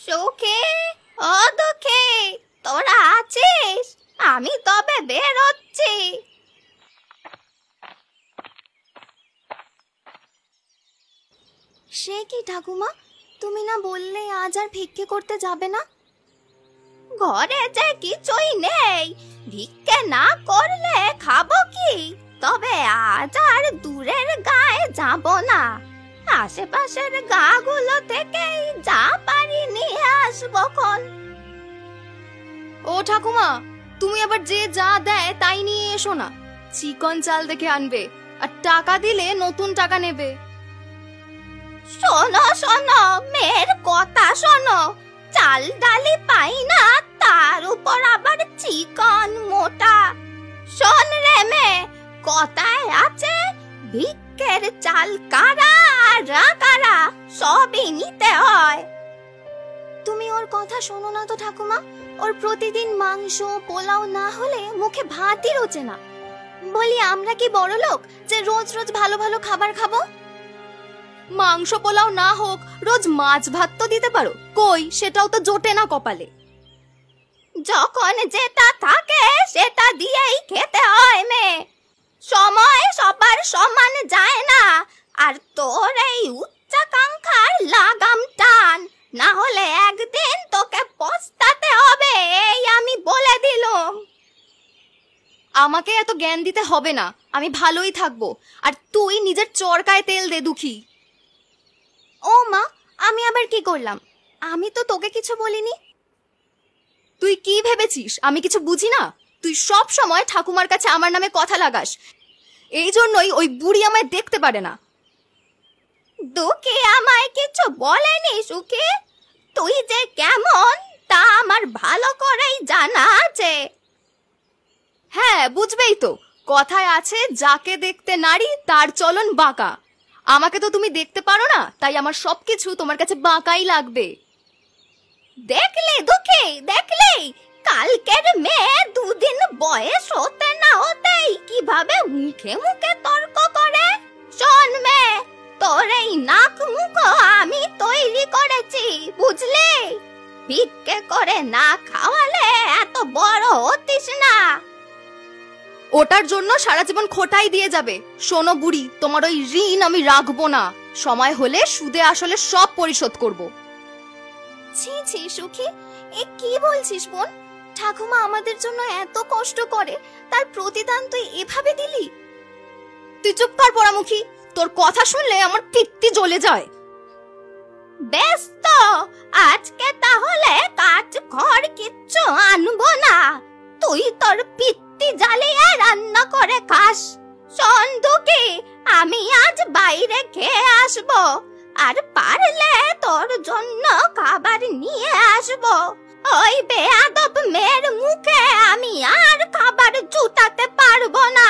সুখে, ও দুঃখে, তোরা আছিস? আমি তবে বেরোচ্ছি। সে কি ঠাকুমা, তুমি না বললে আজ আর ভিক্ষে করতে যাবে না? ঘরে যে কিছুই নেই, ভিক্ষে না করলে খাবো কি? তবে আজ আর দূরের গায়ে যাব না, আশেপাশের গাগুলো থেকেই যা পারি নিয়ে আসবো খন। ও ঠাকুমা, তুমি আবার যে যা দেয় তাই নিয়ে এসো না। চিকন চাল দেখে আনবে, আর টাকা দিলে নতুন টাকা নেবে। শোনো শোনো, মেয়ের কথা শোনো। চাল ডালি পাই না, তার উপর আবার চিকন মোটা। শোন রে মেয়ে, কথায় আছে ভিক্ষের চাল কারা আর কারা সবই নিতে হয়। তুমি ওর কথা শোনো না তো ঠাকুমা। ওর প্রতিদিন মাংস পোলাও না হলে মুখে ভাতই রোচে না। বলি আমরা কি বড় লোক যে রোজ রোজ ভালো ভালো খাবার খাবো? মাংস পোলাও না হোক, রোজ মাছ ভাত তো দিতে পারো। কই, সেটাও তো জোটে না কপালে। যখন যেটা থাকে সেটা দিয়েই খেতে হয় মেয়ে। সময় সবার সমান যায় না, আর তোর এই উচ্চাকাঙ্ক্ষার লাগাম টান, না হলে একদিন তোকে পস্তাতে হবে, এই আমি বলে দিলুম। আমাকে এত জ্ঞান দিতে হবে না, আমি ভালোই থাকবো। আর তুই নিজের চরকায় তেল দে দুঃখী। ও মা, আমি আবার কি করলাম? আমি তো তোকে কিছু বলিনি। তুই কি ভেবেছিস আমি কিছু বুঝি না? তুই সব সময় ঠাকুমার কাছে আমার নামে কথা লাগাস, এই জন্যই ওই বুড়ি আমায় দেখতে পারে না। দুঃখী আমায় কিছু বলেনি সুখী। তুই যে কেমন তা আমার ভালো করেই জানা আছে। হ্যাঁ, বুঝবেই তো, কথায় আছে যাকে দেখতে নারী তার চলন বাঁকা। আমাকে তো তুমি দেখতে পারো না, তাই আমার সবকিছু তোমার কাছে বাঁকাই লাগবে। দেখলি দুঃখী, দেখলি কালকের মেয়ে দুদিন বয়স হতে না হতেই কিভাবে মুখে মুখে তর্ক করে। শোন মেয়ে, তোর এই নাক মুখ আমি তৈরি করেছি, বুঝলি? ভিক্ষে করে না খাওয়ালে এত বড় হতিস না। ওটার জন্য সারা জীবন খোটাই দিয়ে যাবে। শোনো বুড়ি, তোমার ওই ঋণ আমি রাখবো না। সময় হলে সুদে আসলে সব পরিশোধ করব। ছি ছি সুখী, এ কি বলছিস বোন? ঠাকুমা আমাদের জন্য এত কষ্ট করে, তার প্রতিদান তুই এভাবে দিলি? তুই চুপ কর পোড়ামুখী, তোর কথা শুনলে আমার পিত্তি জ্বলে যায়। বেশ তো, আজকে তাহলে কাজ ঘর কিচ্ছু আনবো না, তুই তোর পিত্তি জ্বালিয়ে রান্না করে খাস। শোন দুঃখী, আমি আজ বাইরে খেয়ে আসবো, আর পারলে তোর জন্য খাবার নিয়ে আসবো। ওই বেয়াদব মেয়ের মুখে আমি আর খাবার জুটাতে পারবো না।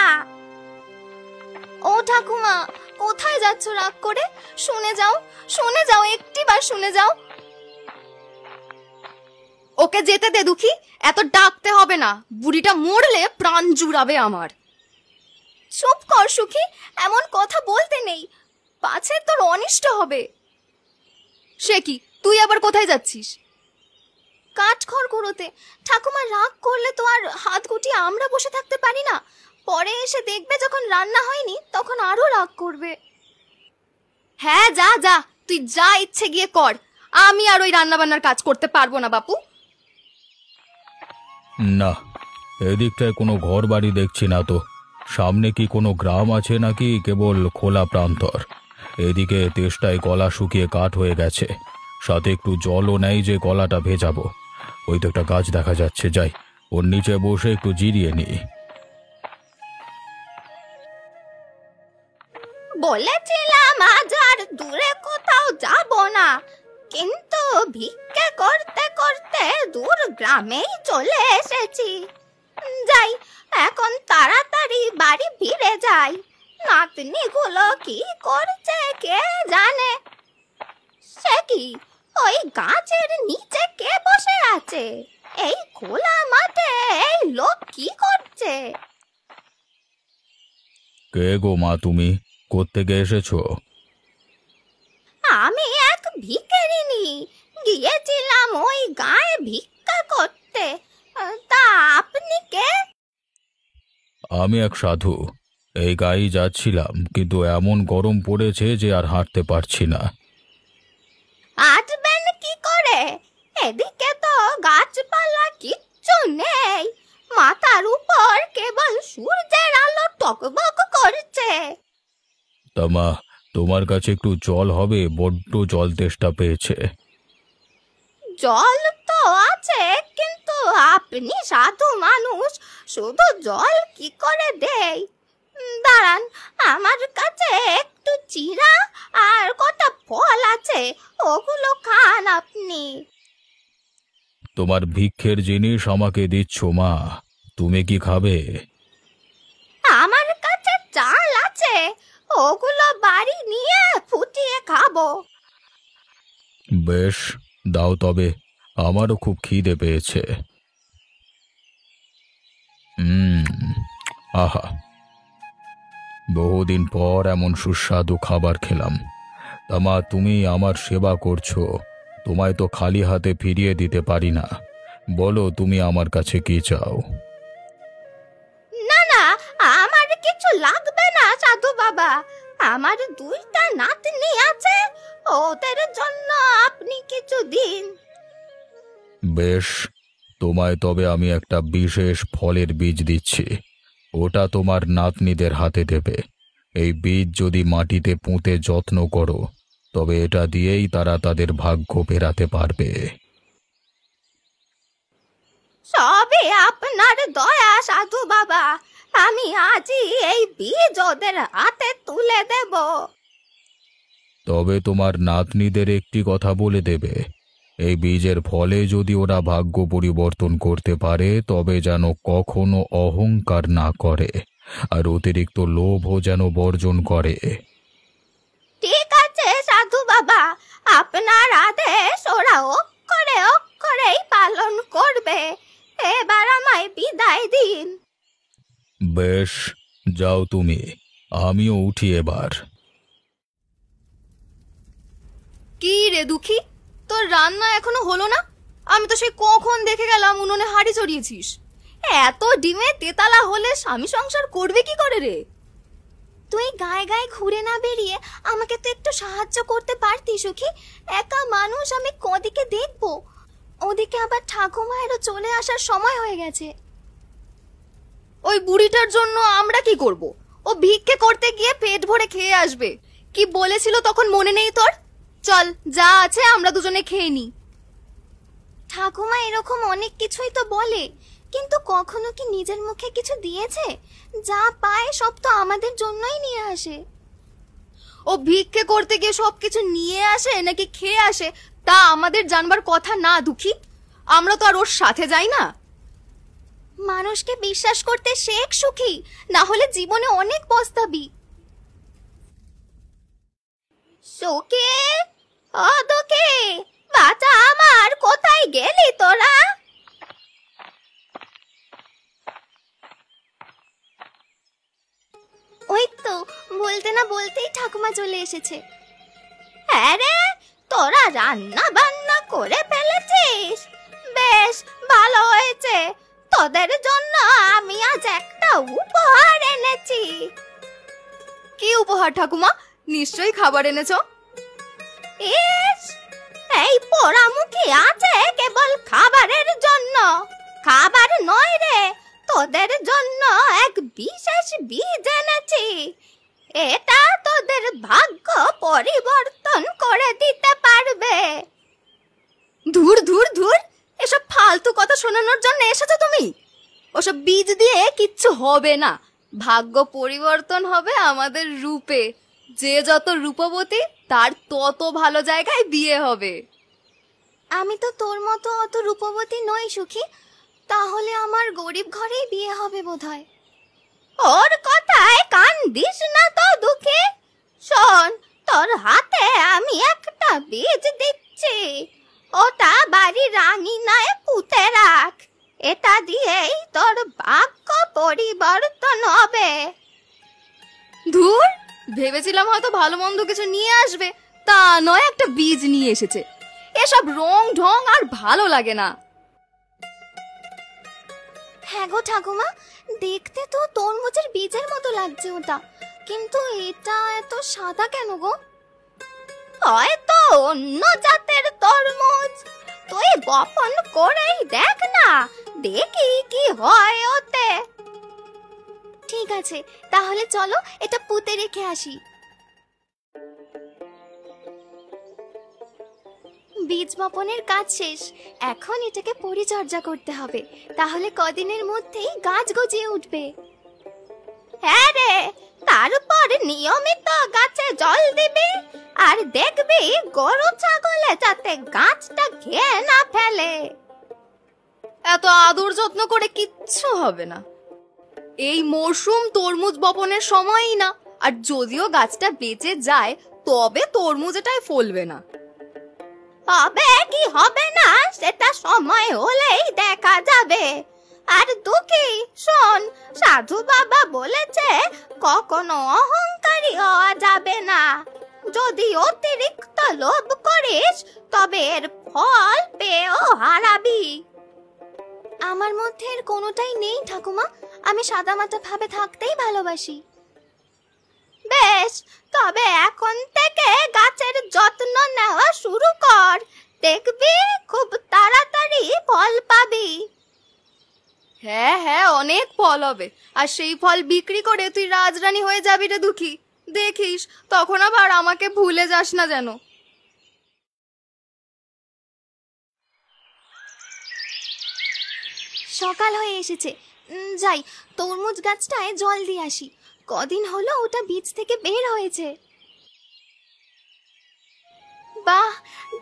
ও ঠাকুমা, কোথায় যাচ্ছ রাগ করে? শুনে যাও, শুনে যাও, একটিবার শুনে যাও। ওকে যেতে দে দুঃখী, এত ডাকতে হবে না। বুড়িটা মরলে প্রাণ জুড়াবে আমার। চুপ কর সুখী, এমন কথা বলতে নেই, পাছে তোর অনিষ্ট হবে। সে কি, তুই আবার কোথায় যাচ্ছিস? কাঠখড় কুড়োতে। ঠাকুমা রাগ করলে তো আর হাত গুটিয়ে আমরা বসে থাকতে পারি না। পরে এসে দেখবে যখন রান্না হয়নি, তখন আরো রাগ করবে। হ্যাঁ, যা যা, তুই যা ইচ্ছে গিয়ে কর। আমি আর ওই রান্না বান্নার কাজ করতে পারবো না বাপু। না, এদিকটায় কোনো ঘর বাড়ি দেখছি না তো। সামনে কি কোনো গ্রাম আছে নাকি কেবল খোলা প্রান্তর? এদিকে তেষ্টায় গলা শুকিয়ে কাঠ হয়ে গেছে, সাথে একটু জলও নেই যে গলাটা ভেজাবো। ওই তো একটা গাছ দেখা যাচ্ছে, যাই ওর নিচে বসে একটু জিরিয়ে নিই। বলেছিলাম আজ আর দূরে কোথাও যাব না, কিন্তু ভিক্ষে করতে করতে দূর গ্রামেই চলে এসেছি। যাই, এখন তাড়াতাড়ি বাড়ি ফিরে যাই। নাতনিগুলো কি করছে কে জানে। সে কি, ওই গাছের নিচে কে বসে আছে? এই খোলা মাঠে এই লোক কি করছে? কে গো মা, তুমি কোত্থেকে এসেছো? আমি এক ভিখারিনী, গিয়েছিলাম ওই গায়ে ভিক্ষা করতে। তা আপনি কে? আমি এক সাধু। এই গায়েই যাচ্ছিলাম, কিন্তু এমন গরম পড়েছে যে আর হাঁটতে পারছি না। আসবেন কি করে? এদিকে তো গাছপালা কিচ্ছু নেই, মাথার উপর কেবল সূর্যের আলো টকবক করছে। তা মা, তোমার কাছে একটু জল হবে? বড্ড জল তেষ্টা পেয়েছে। জল তো আছে, কিন্তু আপনি সাধু মানুষ, শুধু জল কি করে দেই? দাঁড়ান, আমার কাছে একটু চিড়া আর কটা ফল আছে, ওগুলো খান আপনি। তোমার ভিক্ষের জিনিস আমাকে দিচ্ছ মা, তুমি কি খাবে? আমার কাছে চাল আছে, ওগুলো বাড়ি নিয়ে ফুটিয়ে খাবো। বেশ, দাও তবে, আমারও খুব খিদে পেয়েছে। আহা, বহুদিন পর এমন সুস্বাদু খাবার খেলাম। তা মা, তুমি আমার সেবা করছো, তোমায় তো খালি হাতে ফিরিয়ে দিতে পারি না। বলো, তুমি আমার কাছে কি চাও? না না, আমার কিছু লাগবে না সাধু বাবা, আমার দুইটা নাতনি আছে, ওদের জন্য আপনি কিছু দিন। বেশ, তোমায় তবে আমি একটা বিশেষ ফলের বীজ দিচ্ছি, ওটা তোমার নাতনিদের হাতে দেবে। এই বীজ যদি মাটিতে পুঁতে যত্ন করো, তবে এটা দিয়েই তারা তাদের ভাগ্য ফেরাতে পারবে। সবে আপনার দয়া সাধু বাবা, আমি আজই এই বীজ ওদের হাতে তুলে দেব। তবে তোমার নাতনিদের একটি কথা বলে দেবে, এই বীজের ফলে যদি ওরা ভাগ্য পরিবর্তন করতে পারে, তবে যেন কখনো অহংকার না করে, আর অতিরিক্ত লোভও যেন বর্জন করে। ঠিক আছে সাধু বাবা, আপনার আদেশ ওরা অক্ষরে অক্ষরেই পালন করবে। এবার আমায় বিদায় দিন। বেশ, যাও তুমি, আমিও উঠি এবার। কি রে দুঃখী, তোর রান্না এখনো হলো না? আমি তো সেই কখন দেখে গেলাম উনুনে হাঁড়ি চড়িয়েছিস। এত ডিমে তেতালা হলে স্বামী সংসার করবে কি করে রে? তুই গায়ে গায়ে ঘুরে না বেরিয়ে আমাকে তো একটু সাহায্য করতে পারতি সুখী। একা মানুষ, আমি কদিকে দেখবো? ওদিকে আবার ঠাকুমায়েরও চলে আসার সময় হয়ে গেছে। ওই বুড়িটার জন্য আমরা কি করব? ও ভিক্ষে করতে গিয়ে পেট ভরে খেয়ে আসবে। কি বলেছিল তখন মনে নেই তোর? চল, যা আছে আমরা দুজনে খেয়ে নি। ঠাকুমা এরকম অনেক কিছুই তো বলে, কিন্তু কখনো কি নিজের মুখে কিছু দিয়েছে? যা পায় সব তো আমাদের জন্যই নিয়ে আসে। ও ভিক্ষে করতে গিয়ে সবকিছু নিয়ে আসে নাকি খেয়ে আসে তা আমাদের জানবার কথা না দুঃখী। আমরা তো আর ওর সাথে যাই না। মানুষকে বিশ্বাস করতে শেখ সুখী, না হলে জীবনে অনেক পস্তাবি। সুখী, ও দুঃখী, বাচ্চা আমার, কোথায় গেলি তোরা? ওই তো বলতে না বলতেই ঠাকুমা চলে এসেছে। আরে, তোরা রান্না বান্না করে ফেলেছিস? বেশ ভালো হয়েছে, তোদের জন্য আমি আজ একটা উপহার এনেছি। কি উপহার ঠাকুমা? নিশ্চয়ই খাবার এনেছো। ইস, এই পোড়ামুখী আছে কেবল খাবারের জন্য। খাবার নয় রে, তোদের জন্য এক বিশেষ বীজ এনেছি। এটা তোদের ভাগ্য পরিবর্তন করে দিতে পারবে। ধুর ধুর ধুর, এসব ফালতু কথা শোনানোর জন্য এসেছো তুমি? ওসব বীজ দিয়ে কিচ্ছু হবে না। ভাগ্য পরিবর্তন হবে আমাদের রূপে। যে যত রূপবতী তার তত ভালো জায়গায় বিয়ে হবে। আমি তো তোর মতো অত রূপবতী নই সুখী, তাহলে আমার গরিব ঘরেই বিয়ে হবে বোধহয়। ওর কথায় কান দিস না তো দুঃখী। শোন, তোর হাতে আমি একটা বীজ দিচ্ছি, ওটা বাড়ির আঙিনায় পুঁতে রাখ। এটা দিয়েই তোর ভাগ্য পরিবর্তন হবে। ধুর, ভেবেছিলাম হয়তো ভালো মন্দ কিছু নিয়ে আসবে, তা নয় একটা বীজ নিয়ে এসেছে। এসব রং ঢং আর ভালো লাগে না। হ্যাঁ গো ঠাকুমা, দেখতে তো তরমুজের বীজের মতো লাগছে ওটা, কিন্তু এটা এত সাদা কেন গো? হয়তো অন্য জাতের তরমুজ, তুই বপন করেই দেখ না, দেখি কি হয় ওতে। ঠিক আছে, তাহলে চলো এটা পুঁতে রেখে আসি। বীজ বপনের কাজ শেষ, এখন এটাকে পরিচর্যা করতে হবে, তাহলে কদিনের মধ্যেই গাছ গজিয়ে উঠবে। হ্যাঁ রে, তারপর নিয়মিত গাছে জল দিবি, আর দেখবি গরু ছাগলে যাতে গাছটা খেয়ে না ফেলে। এত আদর যত্ন করে কিচ্ছু হবে না। এই মরশুম তরমুজ বপনের সময়ই না, আর যদিও গাছটা বেঁচে যায় তবে তরমুজ এটাই ফলবে না। হবে কি হবে না সেটা সময় হলেই দেখা যাবে। আর দুঃখী শোন, সাধু বাবা বলেছে কখনো অহংকারী হওয়া যাবে না। যদি অতিরিক্ত লোভ করিস তবে এর ফল পেয়েও হারাবি। আমার মধ্যে এর কোনোটাই নেই ঠাকুমা, আমি সাদামাটা ভাবে থাকতেই ভালোবাসি। বেশ, তবে এখন থেকে গাছের যত্ন নেওয়া শুরু কর, দেখবি খুব তাড়াতাড়ি ফল পাবি। হ্যাঁ হ্যাঁ, অনেক ফল হবে, আর সেই ফল বিক্রি করে তুই রাজরানী হয়ে যাবি রে দুঃখী। দেখিস তখন আবার আমাকে ভুলে যাস না যেন। সকাল হয়ে এসেছে, যাই তরমুজ গাছটায় জল দিয়ে আসি। কদিন হলো ওটা বীজ থেকে বের হয়েছে। বাহ,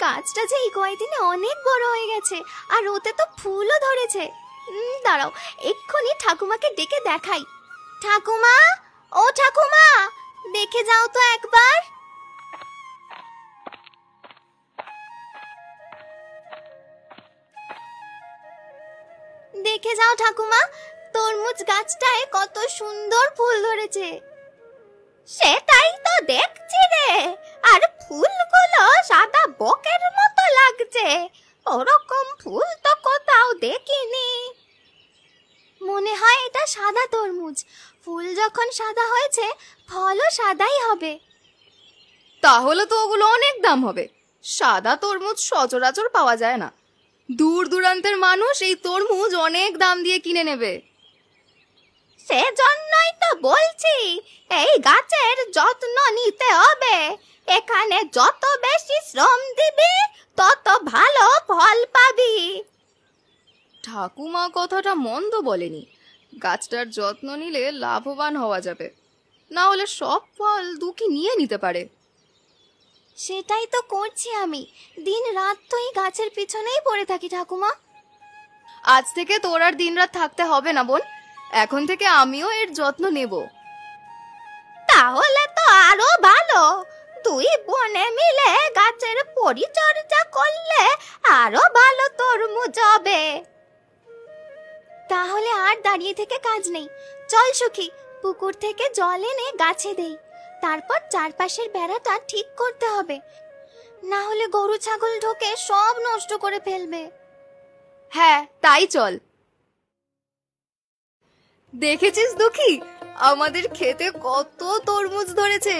গাছটা যে এই কয়েকদিনে অনেক বড় হয়ে গেছে, আর ওতে তো ফুলও ধরেছে। দাঁড়াও, এক্ষুনি ঠাকুমাকে ডেকে দেখাই। ঠাকুমা, ও ঠাকুমা, দেখে যাও তো একবার। দেখে যাও ঠাকুমা, তরমুজ গাছটায় কত সুন্দর ফুল ধরেছে। সেটাই তো দেখছি রে, আর ফুলগুলো সাদা বকের মতো লাগছে, ওরকম ফুল তো কোথাও দেখিনি। মনে হয় এটা সাদা তরমুজ, ফুল যখন সাদা হয়েছে ফলও সাদাই হবে। তাহলে তো ওগুলো অনেক দাম হবে। সাদা তরমুজ সচরাচর পাওয়া যায় না, দূর দূরান্তের মানুষ এই তরমুজ অনেক দাম দিয়ে কিনে নেবে। সেজন্যই তো বলছি এই গাছের যত্ন নিতে হবে। এখানে যত বেশি শ্রম দিবি তত ভালো ফল পাবি। ঠাকুমা কথাটা মন্দ বলেনি, গাছটার যত্ন নিলে লাভবান হওয়া যাবে, না হলে সব ফল দুঃখী নিয়ে নিতে পারে। সেটাই তো করছি আমি, দিন রাত তো এই গাছের পিছনেই পড়ে থাকি ঠাকুমা। আজ থেকে তোর আর দিনরাত থাকতে হবে না বোন, এখন থেকে আমিও এর যত্ন নেব। তাহলে তো আরো ভালো, দুই বোনে মিলে গাছের পরিচর্যা করলে আরো ভালো তরমুজ হবে। তাহলে আর দাঁড়িয়ে থেকে কাজ নেই, চল সুখী, পুকুর থেকে জল এনে গাছে দেই, তারপর চারপাশের বেড়াটা ঠিক করতে হবে, না হলে গরু ছাগল ঢোকে সব নষ্ট করে ফেলবে। হ্যাঁ তাই চল। দেখেছিস দুঃখী, আমাদের খেতে কত তরমুজ ধরেছে।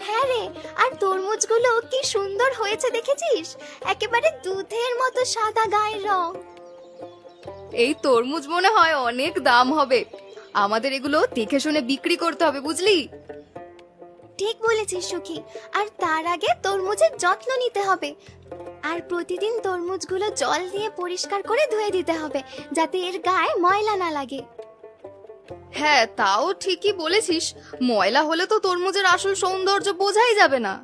হ্যাঁ রে, আর তরমুজগুলো কি সুন্দর হয়েছে দেখেছিস, একেবারে দুধের মতো সাদা গায়ের রং। এই তরমুজ মনে হয় অনেক দাম হবে, আমাদের এগুলো দেখে শুনে বিক্রি করতে হবে, বুঝলি? ঠিক বলেছিস সুখী, আর তার আগে তরমুজের যত্ন নিতে হবে, আর প্রতিদিন তরমুজগুলো জল দিয়ে পরিষ্কার করে ধুয়ে দিতে হবে, যাতে এর গায়ে ময়লা না লাগে। হ্যাঁ তাও ঠিকই বলেছিস, ময়লা হলে তো তরমুজের আসল সৌন্দর্য বোঝাই যাবে না।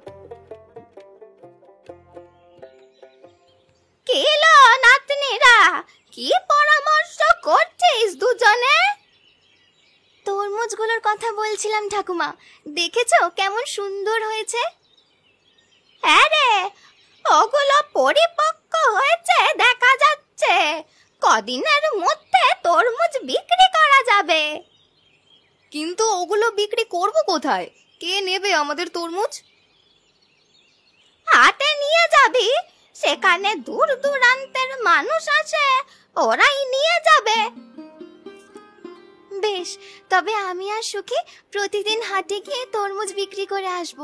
কেলো নাতনিরা, কি পরামর্শ করছিস দুজনে? তরমুজগুলোর কথা বলছিলাম ঠাকুমা, দেখেছো কেমন সুন্দর হয়েছে? হ্যাঁ রে, ওগুলো পরিপক্ক হয়েছে দেখা যাচ্ছে, কদিনের মধ্যে তরমুজ বিক্রি করা যাবে। কিন্তু ওগুলো বিক্রি করব কোথায়? কে নেবে আমাদের তরমুজ? হাটে নিয়ে যাবি, সেখানে দূর দূরান্তের মানুষ আসে, ওরাই নিয়ে যাবে। বেশ, তবে আমি আর সুখী প্রতিদিন হাটে গিয়ে তরমুজ বিক্রি করে আসব।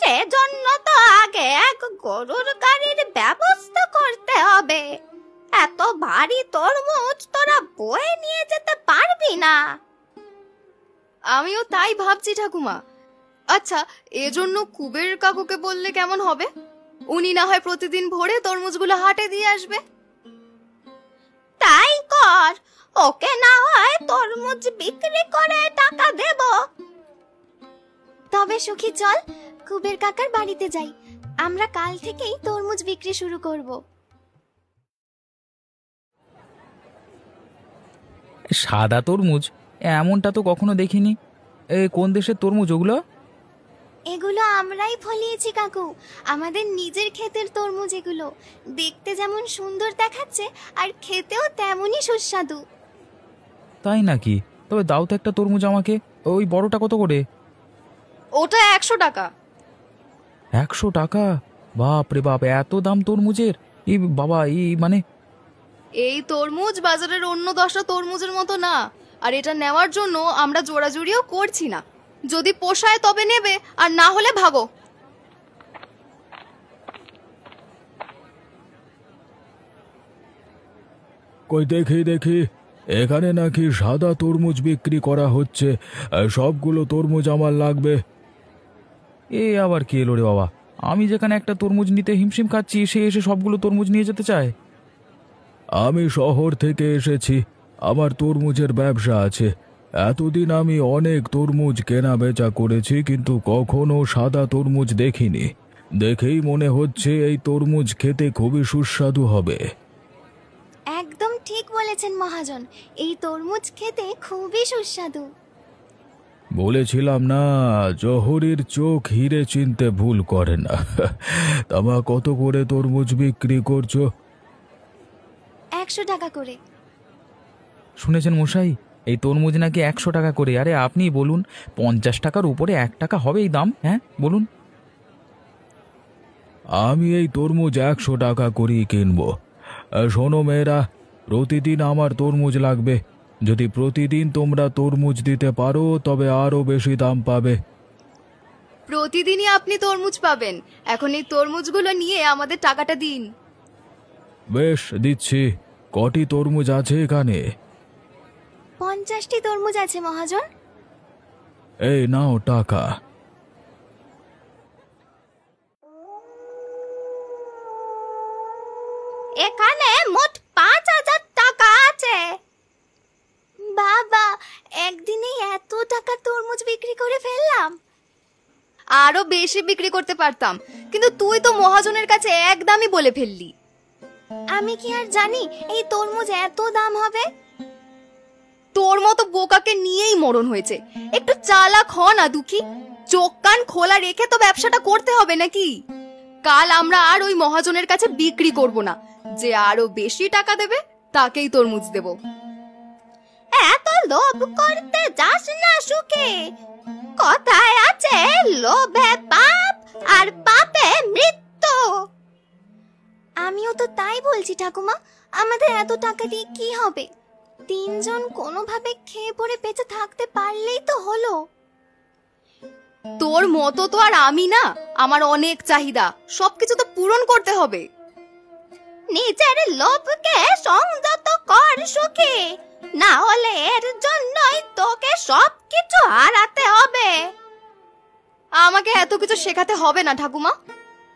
সেজন্য তো আগে এক গরুর গাড়ির ব্যবস্থা করতে হবে। এত ভারী তরমুজ তোরা বয়ে নিয়ে যেতে পারবি না। আমিও তাই ভাবছি ঠাকুমা। আচ্ছা, এজন্য কুবের কাকুকে বললে কেমন হবে? উনি না হয় প্রতিদিন ভোরে তরমুজগুলো হাটে দিয়ে আসবে। তাই কর, ওকে না হয় তরমুজ বিক্রি করে টাকা দেব। তবে সুখী চল কুবের কাকার বাড়িতে যাই, আমরা কাল থেকেই তরমুজ বিক্রি শুরু করব। সাদা তরমুজ এমনটা তো কখনো দেখিনি। কোন দেশের তরমুজ ওগুলো? এগুলো আমরাই ফলিয়েছি কাকু, আমাদের নিজের ক্ষেতের তরমুজ এগুলো। দেখতে যেমন সুন্দর দেখাচ্ছে আর খেতেও তেমনই সুস্বাদু। তাই নাকি? তবে দাও তো একটা তরমুজ আমাকে। ওই বড়টা কত করে? ওটা 100 টাকা। 100 টাকা? বাপ রে বাপ, এত দাম তরমুজের! এই বাবা, এই মানে এই তরমুজ বাজারের অন্য 10টা তরমুজের মতো না, আর এটা নেওয়ার জন্য আমরা জোড়াজুড়িও করছি না। যদি পোষায় তবে নেবে, আর না হলে ভাগো। কই দেখি দেখি, এখানে নাকি সাদা তরমুজ বিক্রি করা হচ্ছে। সবগুলো তরমুজ আমার লাগবে। এ আবার কি এলো রে বাবা? আমি যেখানে একটা তরমুজ নিতে হিমশিম খাচ্ছি, সে এসে সবগুলো তরমুজ নিয়ে যেতে চায়। আমি শহর থেকে এসেছি, আমার তরমুজের ব্যবসা আছে। এতদিন আমি অনেক তরমুজ কেনা বেচা করেছি, কিন্তু কখনো সাদা তরমুজ দেখিনি। দেখেই মনে হচ্ছে এই তরমুজ খেতে খুবই সুস্বাদু হবে। একদম ঠিক বলেছেন মহাজন, এই তরমুজ খেতে খুবই সুস্বাদু। বলেছিলাম না, জহরির চোখ হিরে চিনতে ভুল করে না। তামা কত করে তরমুজ বিক্রি করছো? 100 টাকা করে। শুনেছেন মশাই, এই তরমুজ নাকি 100 টাকা করে। আরে আপনি বলুন, 50 টাকার উপরে 1 টাকা হবে এই দাম? হ্যাঁ বলুন। আমি এই তরমুজ 100 টাকা করেই কিনবো। শোনো মেয়েরা, প্রতিদিন আমার তরমুজ লাগবে। যদি প্রতিদিন তোমরা তরমুজ দিতে পারো তবে আরো বেশি দাম পাবে। প্রতিদিনই আপনি তরমুজ পাবেন। এখন এই তরমুজগুলো নিয়ে আমাদের টাকাটা দিন। বেশ, দিচ্ছি। কটি তরমুজ আছে এখানে? 50টি তরমুজ আছে মহাজন। এই নাও টাকা। এখানে মোট 5000 টাকা আছে। বাবা, একদিনেই এত টাকা তরমুজ বিক্রি করে ফেললাম। আরো বেশি বিক্রি করতে পারতাম, কিন্তু তুই তো মহাজনের কাছে একদমই বলে ফেললি। আমি কি আর জানি এই তরমুজ এত দাম হবে? তোর মতো বোকাকে নিয়েই মরণ হয়েছে। একটু চালাক হ না দুঃখী, চোখ কান খোলা রেখে তো ব্যবসাটা করতে হবে নাকি? কাল আমরা আর ওই মহাজনের কাছে বিক্রি করব না, যে আরো বেশি টাকা দেবে তাকেই তরমুজ দেব। এত লোভ করতে যাস না সুখী। কথায় আছে, লোভে পাপ আর পাপে মৃত্যু। আমিও তো তাই বলছি ঠাকুমা, আমাদের এত টাকা দিয়ে কি হবে? 3 জন কোনোভাবে খেয়ে পড়ে বেঁচে থাকতে পারলেই তো হলো। তোর মতো তো আর আমি না, আমার অনেক চাহিদা, সবকিছু তো পূরণ করতে হবে। নিজের লোভকে সংযত কর সুখী, না হলে এর জন্যই তোকে সবকিছু হারাতে হবে। আমাকে এত কিছু শেখাতে হবে না ঠাকুমা,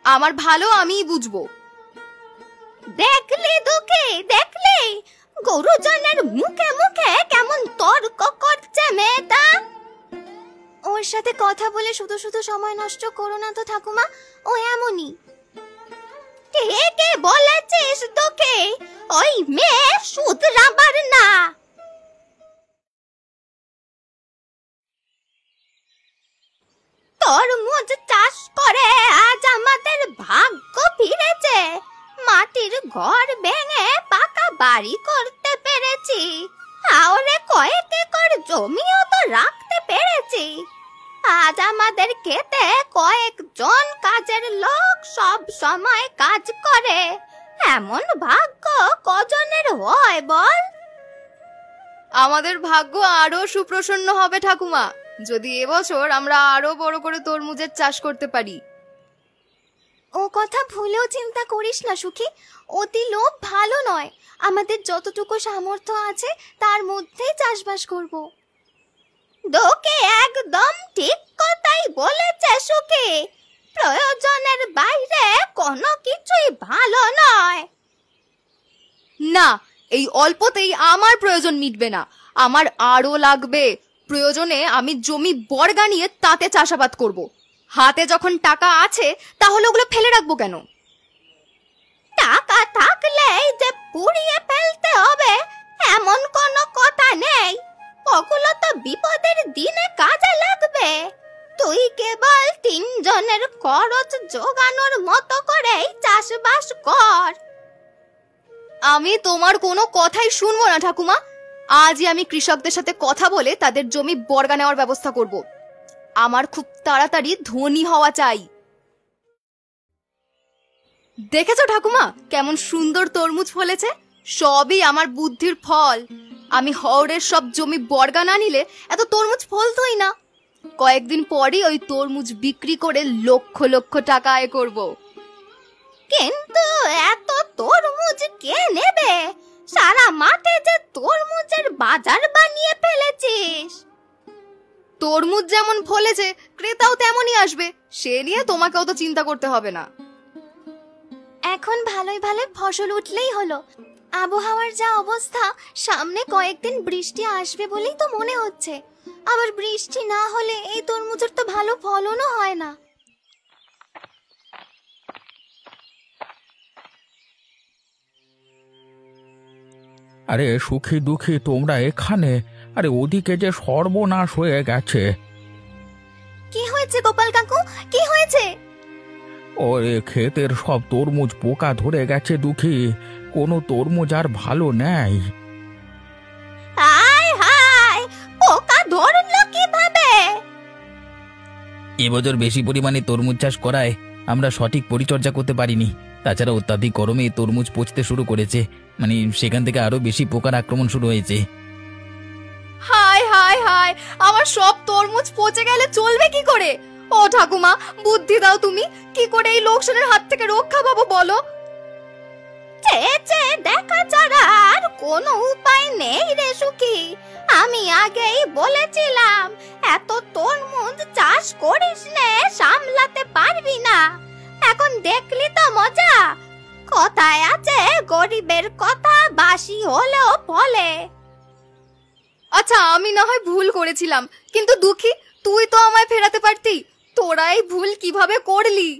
আমার ভালো আমিই বুঝবো। দেখলি দুঃখী, দেখলি গুরুজনের মুখে মুখে কেমন তর্ক করছে মেয়েটা। ওর সাথে কথা বলে শুধু শুধু সময় নষ্ট করো না তো ঠাকুমা, ও এমনই। কে বলেছিস তোকে ওই মেয়ে শুধরাবার না? তরমুজ চাষ করে আজ আমাদের ভাগ্য ফিরেছে। মাটির ঘর ভেঙে পাকা বাড়ি করতে পেরেছি, আরে কয়েক একর জমিও তো রাখতে পেরেছি। আজ আমাদের খেতে কয়েকজন কাজের লোক সব সময় কাজ করে, এমন ভাগ্য কজনের হয় বল? আমাদের ভাগ্য আরো সুপ্রসন্ন হবে ঠাকুমা, যদি এবছর আমরা আরো বড় করে তরমুজের চাষ করতে পারি। ও কথা ভুলেও চিন্তা করিস না সুখী, অতি লোভ ভালো নয়। আমাদের যতটুকু সামর্থ্য আছে তার মধ্যেই চাষবাস করব। তোকে একদম ঠিক কথাই বলেছে সুখী, প্রয়োজনের বাইরে কোনো কিছুই ভালো নয়। না, এই অল্পতেই আমার প্রয়োজন মিটবে না, আমার আরো লাগবে। প্রয়োজনে আমি জমি বর্গা নিয়ে তাতে চাষাবাদ করব। হাতে যখন টাকা আছে তাহলে ওগুলো ফেলে রাখবো কেন? টাকা থাকলেই যে পুড়িয়ে ফেলতে হবে এমন কোনো কথা নেই, ওগুলো তো বিপদের দিনে কাজে লাগবে। তুই কেবল 3 জনের খরচ জোগানোর মতো করেই চাষবাস কর। আমি তোমার কোনো কথাই শুনবো না ঠাকুমা। আজই আমি কৃষকদের সাথে কথা বলে তাদের জমি বর্গা নেওয়ার ব্যবস্থা করব। আমার খুব তাড়াতাড়ি ধনী হওয়া চাই। দেখেছো ঠাকুমা কেমন সুন্দর তরমুজ ফলেছে? সবই আমার বুদ্ধির ফল। আমি হাওড়ের সব জমি বর্গা না নিলে এত তরমুজ ফলতোই না। কয়েকদিন পরই ওই তরমুজ বিক্রি করে লক্ষ লক্ষ টাকা আয় করব। কিন্তু এত তরমুজ কে নেবে? সারা মাঠে যে তরমুজের বাজার বানিয়ে ফেলেছিস। তরমুজ যেমন ফলেছে ক্রেতাও তেমনই আসবে, সে নিয়ে তোমাকেও তো চিন্তা করতে হবে না। এখন ভালোই ভালোই ফসল উঠলেই হলো। আবহাওয়ার যা অবস্থা, সামনে কয়েকদিন বৃষ্টি আসবে বলেই তো মনে হচ্ছে। আবার বৃষ্টি না হলে এই তরমুজের তো ভালো ফলনও হয় না। আরে সুখী দুঃখী তোমরা এখানে? আরে ওদিকে যে সর্বনাশ হয়ে গেছে। কি হয়েছে গোপাল কাকু, কি হয়েছে? ওরে ক্ষেতের সব তরমুজ পোকা ধরে গেছে দুঃখী, কোনো তরমুজ আর ভালো নেই। হায় হায়, পোকা ধরলো কিভাবে? এবছর বেশি পরিমাণে তরমুজ চাষ করায় আমরা সঠিক পরিচর্যা করতে পারিনি। তাছাড়া অত্যাধিক গরমে তরমুজ পচতে শুরু করেছে, মানে সেখান থেকে আরো বেশি পোকার আক্রমণ শুরু হয়েছে। হায় হায় হায়, আমার সব তরমুজ পচে গেলে চলবে কি করে? ও ঠাকুমা, বুদ্ধি দাও তুমি, কি করে এই লোকসানের হাত থেকে রক্ষা পাবো বলো? চেয়ে দেখা ছাড়া আর কোনো উপায় নেই রে সুখী। আমি আগেই বলেছিলাম এত তরমুজ চাষ করিস নে, সামলাতে পারবি না। এখন দেখলি তো মজা। কথায় আছে গরিবের কথা বাসি হলেও ফলে। আচ্ছা, আমি না হয় ভুল করেছিলাম, কিন্তু দুঃখী তুই তো আমায় ফেরাতে পারতি। তোরাই ভুল কিভাবে করলি?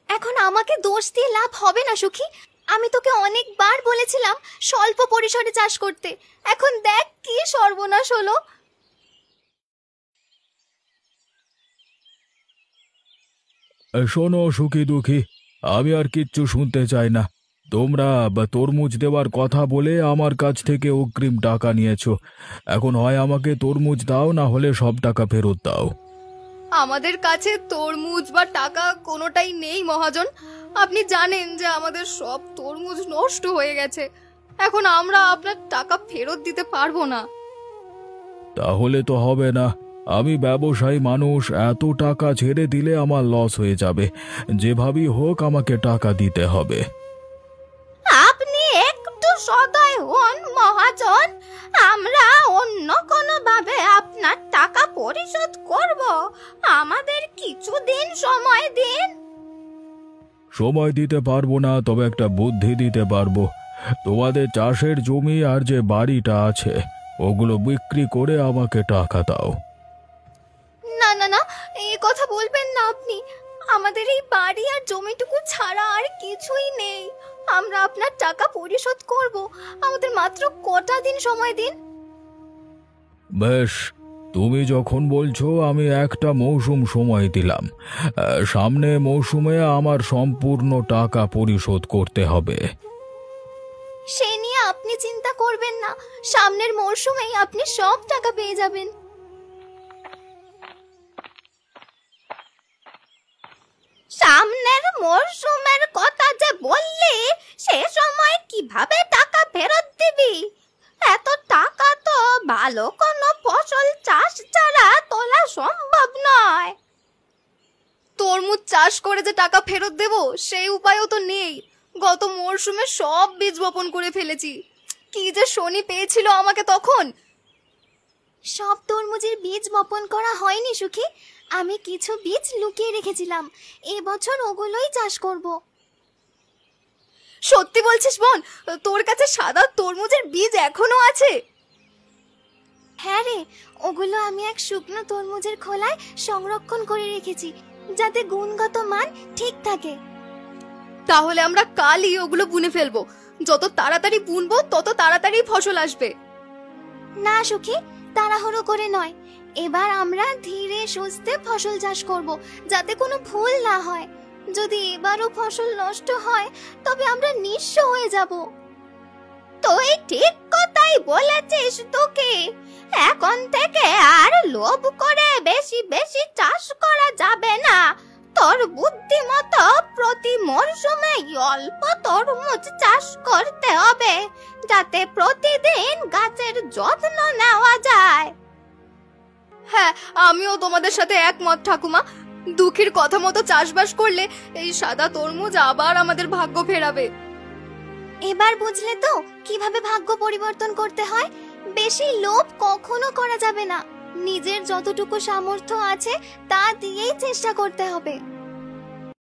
এখন আমাকে দোষ দিয়ে লাভ হবে না সুখী। আমি তোকে অনেকবার বলেছিলাম স্বল্প পরিসরে চাষ করতে, এখন দেখ কি সর্বনাশ হলো। শোনো সুখী দুঃখী, আমি আর কিচ্ছু শুনতে চাই না। তোমরা তরমুজ দেওয়ার কথা বলে আমার কাছ থেকে অগ্রিম টাকা নিয়েছো। এখন হয় আমাকে তরমুজ দাও, না হলে সব টাকা ফেরত দাও। আমাদের কাছে তরমুজ বা টাকা কোনোটাই নেই মহাজন। আপনি জানেন যে আমাদের সব তরমুজ নষ্ট হয়ে গেছে। এখন আমরা আপনার টাকা ফেরত দিতে পারবো না। তাহলে তো হবে না। আমি ব্যবসায়ী মানুষ, এত টাকা ছেড়ে দিলে আমার লস হয়ে যাবে। যেভাবেই হোক আমাকে টাকা দিতে হবে। আপনি একটু সদয় হন মহাজন, আমরা অন্য কোনো ভাবে আপনার টাকা পরিশোধ করব। আমাদের কিছুদিন সময় দিন। সময় দিতে পারবো না, তবে একটা বুদ্ধি দিতে পারবো। তোমাদের চাষের জমি আর যে বাড়িটা আছে ওগুলো বিক্রি করে আমাকে টাকা দাও। না না না, এই কথা বলবেন না আপনি। আমাদের এই বাড়ি আর জমিটুকু ছাড়া আর কিছুই নেই। আমরা আপনার টাকা পরিশোধ করব। আমাদের মাত্র কটা দিন সময় দিন। বেশ, তুমি যখন বলছো আমি একটা মৌসুম সময় দিলাম। সামনে মৌসুমে আমার সম্পূর্ণ টাকা পরিশোধ করতে হবে। সে নিয়ে আপনি চিন্তা করবেন না, সামনের মরশুমেই আপনি সব টাকা পেয়ে যাবেন। সামনের মরশুমের কথা যে বললি, সে সময় কিভাবে টাকা ফেরত দিবি? এত টাকা তো ভালো কোনো ফসল চাষ ছাড়া তোলা সম্ভব নয়। তরমুজ চাষ করে যে টাকা ফেরত দেব সেই উপায়ও তো নেই। গত মরশুমে সব বীজ বপন করে ফেলেছি। কি যে শনি পেয়েছিল আমাকে তখন। সব তরমুজের বীজ বপন করা হয়নি সুখী, আমি কিছু বীজ লুকিয়ে রেখেছিলাম, এবছর ওগুলোই চাষ করব। সত্যি বলছিস বোন? তোর কাছে সাদা তরমুজের বীজ এখনো আছে? হ্যাঁ রে, ওগুলো আমি এক শুকনো তরমুজের খোলায় সংরক্ষণ করে রেখেছি, যাতে গুণগত মান ঠিক থাকে। তাহলে আমরা কালই ওগুলো বুনে ফেলবো। যত তাড়াতাড়ি বুনবো তত তাড়াতাড়ি ফসল আসবে। না সুখী, তাড়াহুড়ো করে নয়, এবার আমরা ধীরে সুস্থে ফসল চাষ করব, যাতে কোনো ভুল না হয়। যদি এবারও ফসল নষ্ট হয় তবে আমরা নিঃস্ব হয়ে যাব। তুই ঠিক কথাই বলেছিস তোকে। এখন থেকে আর লোভ করে বেশি বেশি চাষ করা যাবে না। তোর বুদ্ধিমতো প্রতি মরশুমে অল্প তরমুজ চাষ করতে হবে, যাতে প্রতিদিন গাছের যত্ন নেওয়া যায়। হ্যাঁ, আমিও তোমাদের সাথে একমত ঠাকুমা। দুঃখীর কথা মতো চাষবাস করলে এই সাদা তরমুজ আবার আমাদের ভাগ্য ফেরাবে। এবার বুঝলে তো কিভাবে ভাগ্য পরিবর্তন করতে হয়? বেশি লোভ কখনো করা যাবে না। নিজের যতটুকু সামর্থ্য আছে তা দিয়েই চেষ্টা করতে হবে।